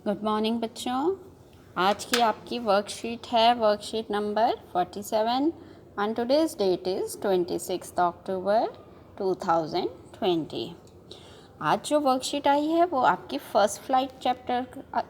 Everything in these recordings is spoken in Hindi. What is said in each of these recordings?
गुड मॉर्निंग बच्चों। आज की आपकी वर्कशीट है worksheet number 47 and today's that is 26 अक्टूबर 2020। आज जो वर्कशीट आई है वो आपकी फ़र्स्ट फ्लाइट चैप्टर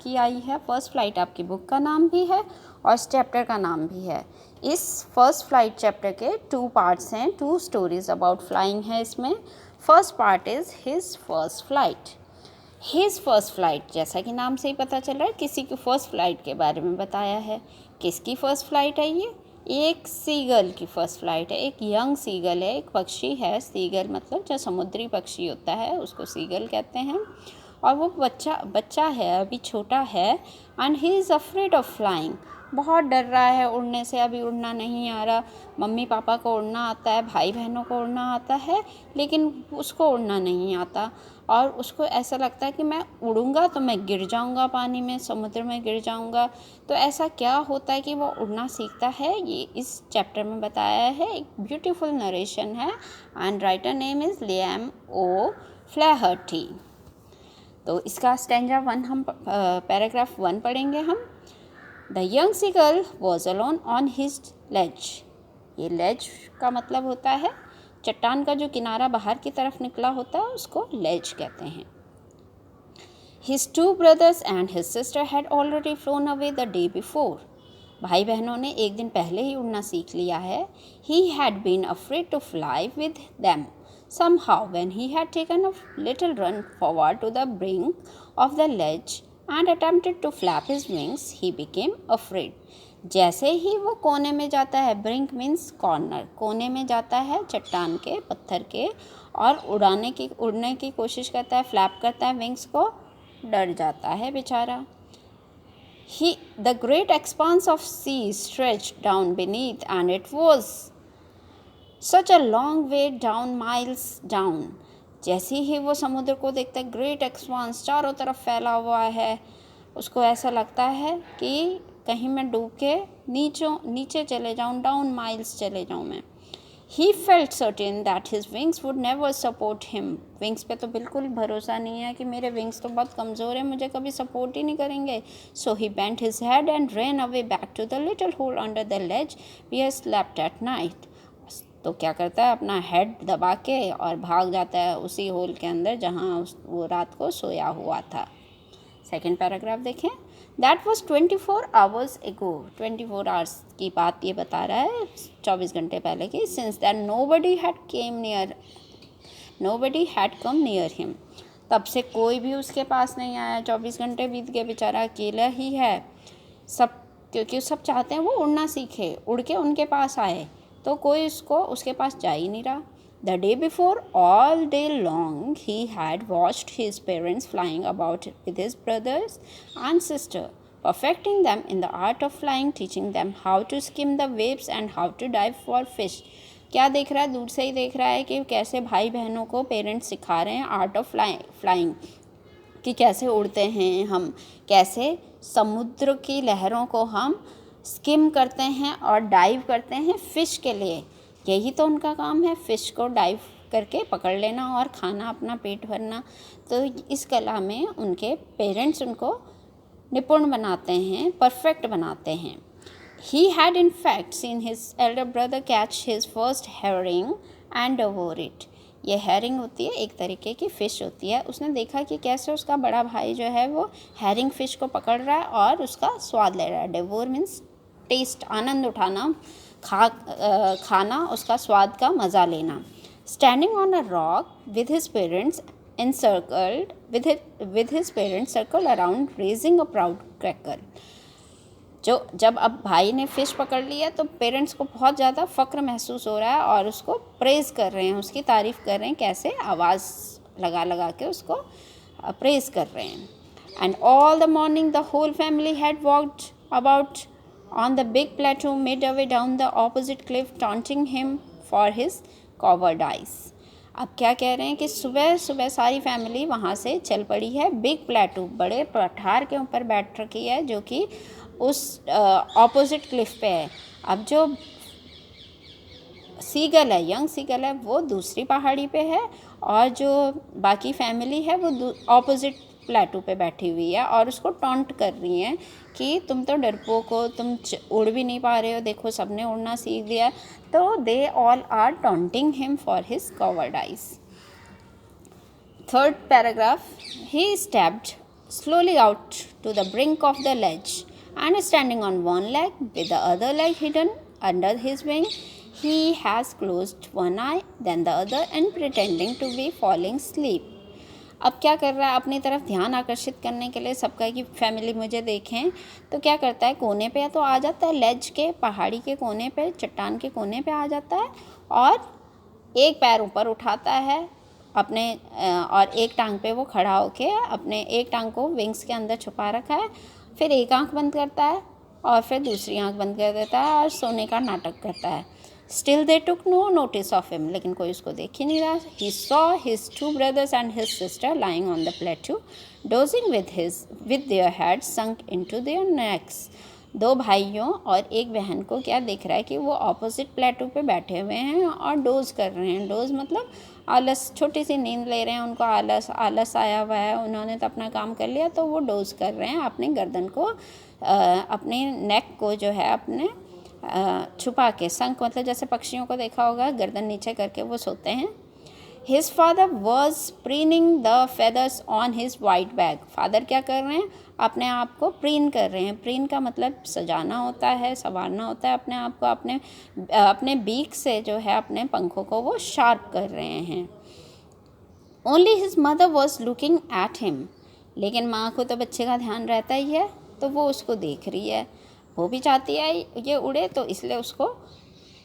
की आई है। फ़र्स्ट फ्लाइट आपकी बुक का नाम भी है और इस चैप्टर का नाम भी है। इस फर्स्ट फ्लाइट चैप्टर के 2 पार्ट्स हैं, 2 स्टोरीज़ अबाउट फ्लाइंग है इसमें। First part is his first flight. His first flight, जैसा कि नाम से ही पता चल रहा है, किसी की फ़र्स्ट फ्लाइट के बारे में बताया है। किसकी फ़र्स्ट फ्लाइट है ये? एक सीगल की फ़र्स्ट फ्लाइट है। एक यंग सीगल है, एक पक्षी है। सीगल मतलब जो समुद्री पक्षी होता है उसको सीगल कहते हैं। और वो बच्चा है, अभी छोटा है। And he is afraid of flying, बहुत डर रहा है उड़ने से। अभी उड़ना नहीं आ रहा। मम्मी पापा को उड़ना आता है, भाई बहनों को उड़ना आता है, लेकिन उसको उड़ना नहीं आता। और उसको ऐसा लगता है कि मैं उड़ूंगा तो मैं गिर जाऊंगा, पानी में, समुद्र में गिर जाऊंगा। तो ऐसा क्या होता है कि वो उड़ना सीखता है, ये इस चैप्टर में बताया है। एक ब्यूटीफुल नरेशन है and writer name is Liam O Flaherty. तो इसका स्टैंजा 1 हम पैराग्राफ 1 पढ़ेंगे हम। The young seagull was alone on his ledge. ये लेज का मतलब होता है चट्टान का जो किनारा बाहर की तरफ निकला होता है, उसको लेज कहते हैं। His 2 brothers and his sister had already flown away the day before. भाई बहनों ने एक दिन पहले ही उड़ना सीख लिया है। He had been afraid to fly with them. Somehow, when he had taken a little run forward to the brink of the ledge and attempted to flap his wings, he became afraid. जैसे ही वो कोने में जाता है, ब्रिंक मीन्स कॉर्नर, कोने में जाता है चट्टान के, पत्थर के, और उड़ने की कोशिश करता है, फ्लैप करता है विंग्स को, डर जाता है बेचारा। The great expanse of sea stretched down beneath, and it was such a long way down, miles down. जैसे ही वो समुद्र को देखता है, ग्रेट एक्सपांस चारों तरफ फैला हुआ है, उसको ऐसा लगता है कि कहीं मैं डूब के नीचे चले जाऊं, डाउन माइल्स चले जाऊं मैं। He felt certain that his wings would never support him. Wings पे तो बिल्कुल भरोसा नहीं है कि मेरे विंग्स तो बहुत कमज़ोर हैं, मुझे कभी सपोर्ट ही नहीं करेंगे। So he bent his head and ran away back to the little hole under the ledge where he slept at night. तो क्या करता है, अपना हेड दबा के और भाग जाता है उसी होल के अंदर जहाँ वो रात को सोया हुआ था। सेकेंड पैराग्राफ देखें। दैट वॉज 24 आवर्स एगो। 24 आवर्स की बात ये बता रहा है, 24 घंटे पहले की। Since that nobody had come near him. तब से कोई भी उसके पास नहीं आया। 24 घंटे बीत गए, बेचारा अकेला ही है। क्योंकि सब चाहते हैं वो उड़ना सीखे, उड़ के उनके पास आए, तो कोई उसके पास जा ही नहीं रहा। The day before, all day long, he had watched his parents flying about with his brothers and sister, perfecting them in the art of flying, teaching them how to skim the waves and how to dive for fish. क्या देख रहा है? दूर से ही देख रहा है कि कैसे भाई बहनों को पेरेंट्स सिखा रहे हैं आर्ट ऑफ फ्लाइंग, कि कैसे उड़ते हैं हम, कैसे समुद्र की लहरों को हम स्किम करते हैं और डाइव करते हैं फ़िश के लिए। यही तो उनका काम है, फ़िश को डाइव करके पकड़ लेना और खाना, अपना पेट भरना। तो इस कला में उनके पेरेंट्स उनको निपुण बनाते हैं, परफेक्ट बनाते हैं। He had in fact seen his elder brother catch his first herring and devour it. ये हैरिंग होती है, एक तरीके की फ़िश होती है। उसने देखा कि कैसे उसका बड़ा भाई जो है वो हैरिंग फ़िश को पकड़ रहा है और उसका स्वाद ले रहा है। डेवोर मीन्स टेस्ट, आनंद उठाना, खाना, उसका स्वाद का मज़ा लेना। Standing on a rock with his parents circled around raising a proud cracker. जब अब भाई ने फ़िश पकड़ लिया तो पेरेंट्स को बहुत ज़्यादा फ़ख्र महसूस हो रहा है और उसको प्रेज़ कर रहे हैं, उसकी तारीफ़ कर रहे हैं, कैसे आवाज़ लगा के उसको प्रेज़ कर रहे हैं। And all the morning the whole family had walked about on the big plateau midway down the opposite cliff, taunting him for his cowardice. अब क्या कह रहे हैं कि सुबह सुबह सारी फैमिली वहाँ से चल पड़ी है। बिग प्लेटू, बड़े पठार के ऊपर बैठ रखी है, जो कि उस ऑपोजिट क्लिफ पे है। अब जो सीगल है, यंग सीगल है, वो दूसरी पहाड़ी पे है और जो बाकी फैमिली है वो ऑपोजिट प्लेटू पे बैठी हुई है और उसको टॉन्ट कर रही हैं कि तुम तो डरपोक हो, तुम उड़ भी नहीं पा रहे हो, देखो सबने उड़ना सीख दिया। तो they all are taunting him for his cowardice. Third paragraph, he stepped slowly out to the brink of the ledge and standing on one leg with the other leg hidden under his wing, he has closed one eye, then the other and pretending to be falling asleep. अब क्या कर रहा है, अपनी तरफ ध्यान आकर्षित करने के लिए सबका कि फैमिली मुझे देखें, तो क्या करता है, कोने पे तो आ जाता है, लेज के पहाड़ी के कोने पे, चट्टान के कोने पे आ जाता है और एक पैर ऊपर उठाता है अपने और एक टांग पे वो खड़ा होके अपने एक टांग को विंग्स के अंदर छुपा रखा है, फिर एक आंख बंद करता है और फिर दूसरी आंख बंद कर देता है और सोने का नाटक करता है। Still they took no notice of him, लेकिन कोई उसको देख ही नहीं रहा। He saw his two brothers and his sister lying on the plateau dozing with their head sunk into their necks. दो भाइयों और एक बहन को क्या दिख रहा है कि वो ऑपोजिट प्लेटू पे बैठे हुए हैं और डोज कर रहे हैं। डोज मतलब आलस, छोटी सी नींद ले रहे हैं, उनको आलस आया हुआ है, उन्होंने तो अपना काम कर लिया, तो वो डोज कर रहे हैं, अपनी गर्दन को अपने नेक को जो है अपने छुपा के, संक मतलब जैसे पक्षियों को देखा होगा गर्दन नीचे करके वो सोते हैं। His father was preening the feathers on his white bag. Father क्या कर रहे हैं, अपने आप को प्रीन कर रहे हैं। प्रीन का मतलब सजाना होता है, संवारना होता है अपने आप को, अपने बीक से जो है अपने पंखों को वो शार्प कर रहे हैं। Only his mother was looking at him. लेकिन माँ को तो बच्चे का ध्यान रहता ही है, तो वो उसको देख रही है। वो भी चाहती है ये उड़े, तो इसलिए उसको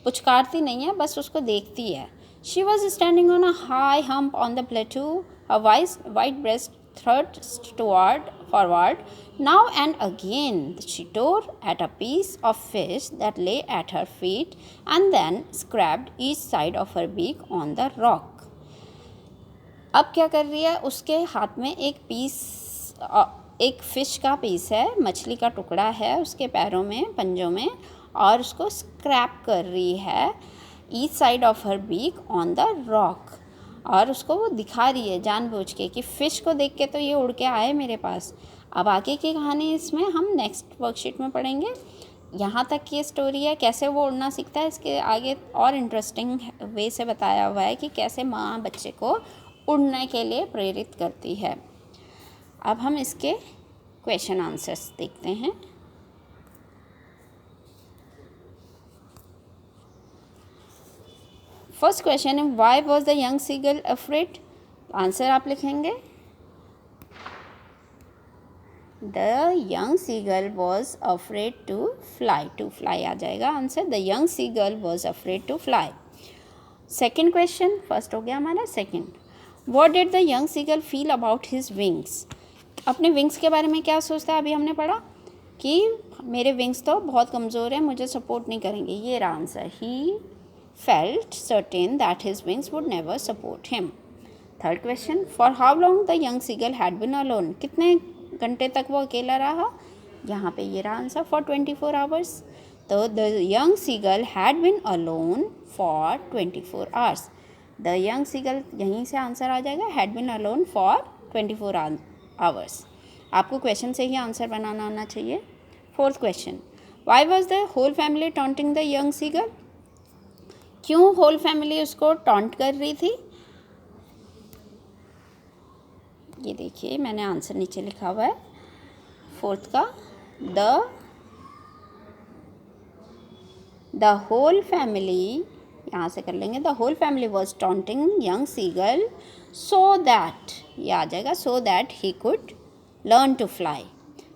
पुचकारती नहीं है, बस उसको देखती है। She was standing on a high hump on the plateau, her white breast thrust forward. Now and again she tore at a piece of fish that lay at her feet and then scraped each side of her beak on the rock. अब क्या कर रही है, उसके हाथ में एक फ़िश का पीस है, मछली का टुकड़ा है उसके पैरों में, पंजों में, और उसको स्क्रैप कर रही है each side of her beak on the rock. और उसको वो दिखा रही है जानबूझ के कि फ़िश को देख के तो ये उड़ के आए मेरे पास। अब आगे की कहानी इसमें हम नेक्स्ट वर्कशीट में पढ़ेंगे। यहाँ तक की स्टोरी है, कैसे वो उड़ना सीखता है, इसके आगे और इंटरेस्टिंग वे से बताया हुआ है कि कैसे माँ बच्चे को उड़ने के लिए प्रेरित करती है। अब हम इसके क्वेश्चन आंसर्स देखते हैं। फर्स्ट क्वेश्चन है, why was the young seagull afraid? Answer आप लिखेंगे, the young seagull was afraid to fly आ जाएगा answer. The young seagull was afraid to fly. Second question, first हो गया हमारा, second, what did the young seagull feel about his wings? अपने विंग्स के बारे में क्या सोचता है, अभी हमने पढ़ा कि मेरे विंग्स तो बहुत कमज़ोर हैं, मुझे सपोर्ट नहीं करेंगे, ये रहा answer. He felt certain that his wings would never support him. Third question, for how long the young seagull had been alone? कितने घंटे तक वो अकेला रहा? यहाँ पे ये रहा आंसर, for 24 hours. तो the young seagull had been alone for 24 hours. The young seagull, यहीं से आंसर आ जाएगा, had been alone for 24 hours. आपको क्वेश्चन से ही आंसर बनाना आना चाहिए। Fourth question, why was the whole family taunting the young seagull? क्यों होल फैमिली उसको टॉन्ट कर रही थी? ये देखिए मैंने आंसर नीचे लिखा हुआ है फोर्थ का, द होल फैमिली, यहाँ से कर लेंगे, the whole family was taunting young seagull so that, ये आ जाएगा, so that he could learn to fly.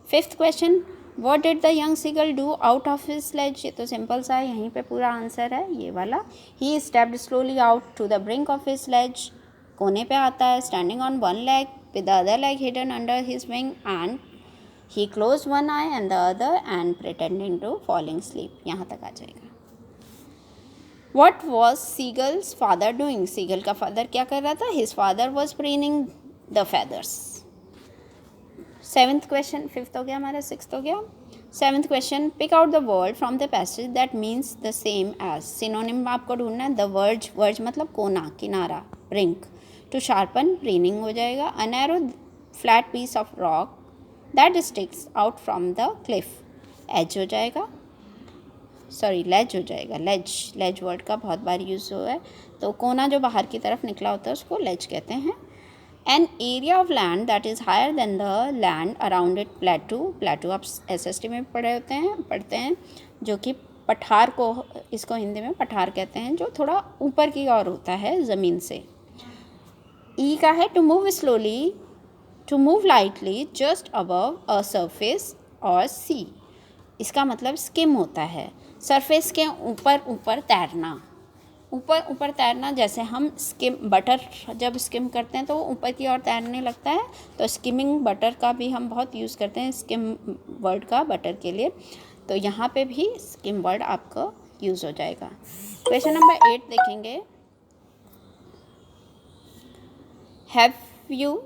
Fifth question, What did the young seagull do out of his sledge? ये तो सिंपल सा है, यहीं पे पूरा आंसर है, ये वाला। He stepped slowly out to the brink of his sledge. कोने पे आता है, standing on one leg with the other leg hidden under his wing, and he closed one eye and the other and pretending to falling asleep. यहाँ तक आ जाएगा। What was seagull's father doing? seagull का father क्या कर रहा था? His father was preening the feathers. Seventh question, fifth हो गया हमारा, सिक्स्थ हो गया। Seventh question, pick out the word from the passage that means the same as. Synonym आपको ढूंढना है। द वर्ज मतलब कोना, किनारा, ब्रिंक, टू शार्पन, प्रीनिंग हो जाएगा। A narrow flat piece of rock that sticks out from the cliff. Edge हो जाएगा, सॉरी लेज हो जाएगा, लेज वर्ड का बहुत बार यूज़ हुआ है। तो कोना जो बाहर की तरफ निकला होता है उसको लेज कहते हैं। An area of land that is higher than the land around it plateau आप SST में पढ़ते हैं जो कि पठार को, इसको हिंदी में पठार कहते हैं, जो थोड़ा ऊपर की ओर होता है ज़मीन से। ई का है to move slowly, to move lightly just above a surface और सी। इसका मतलब स्किम होता है, सरफेस के ऊपर तैरना, ऊपर तैरना। जैसे हम बटर जब स्किम करते हैं तो वो ऊपर की ओर तैरने लगता है, तो स्किमिंग बटर का भी हम बहुत यूज़ करते हैं, स्किम वर्ड का बटर के लिए। तो यहाँ पे भी स्किम वर्ड आपको यूज़ हो जाएगा। क्वेश्चन नंबर 8 देखेंगे। Have you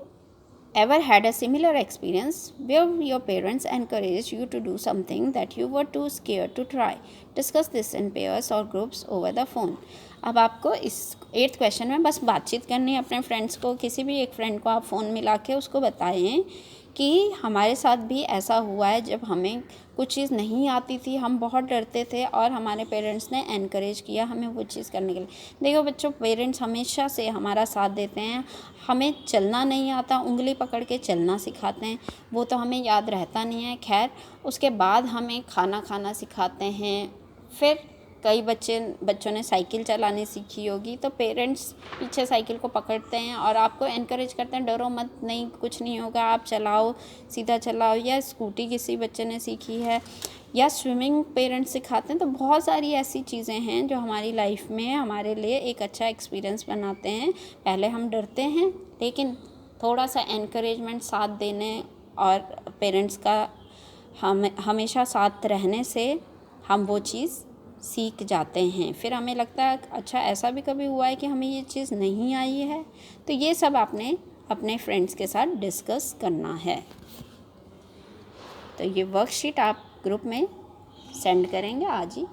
ever had a similar experience where your parents encouraged you to do something that you were too scared to try? Discuss this in pairs or groups over the phone. अब आपको इस 8th क्वेश्चन में बस बातचीत करनी है अपने फ्रेंड्स को, किसी भी एक फ्रेंड को आप फ़ोन मिला के उसको बताएं कि हमारे साथ भी ऐसा हुआ है जब हमें कुछ चीज़ नहीं आती थी, हम बहुत डरते थे और हमारे पेरेंट्स ने एनकरेज किया हमें वो चीज़ करने के लिए। देखो बच्चों, पेरेंट्स हमेशा से हमारा साथ देते हैं। हमें चलना नहीं आता, उंगली पकड़ के चलना सिखाते हैं, वो तो हमें याद रहता नहीं है। खैर, उसके बाद हमें खाना खाना सिखाते हैं। फिर कई बच्चों ने साइकिल चलानी सीखी होगी, तो पेरेंट्स पीछे साइकिल को पकड़ते हैं और आपको एनकरेज करते हैं, डरो मत, नहीं कुछ नहीं होगा, आप चलाओ, सीधा चलाओ। या स्कूटी किसी बच्चे ने सीखी है, या स्विमिंग पेरेंट्स सिखाते हैं। तो बहुत सारी ऐसी चीज़ें हैं जो हमारी लाइफ में हमारे लिए एक अच्छा एक्सपीरियंस बनाते हैं। पहले हम डरते हैं, लेकिन थोड़ा सा एनकरेजमेंट साथ देने और पेरेंट्स का हमेशा साथ रहने से हम वो चीज़ सीख जाते हैं। फिर हमें लगता है अच्छा ऐसा भी कभी हुआ है कि हमें ये चीज़ नहीं आई है। तो ये सब आपने अपने फ्रेंड्स के साथ डिस्कस करना है। तो ये वर्कशीट आप ग्रुप में सेंड करेंगे आज ही।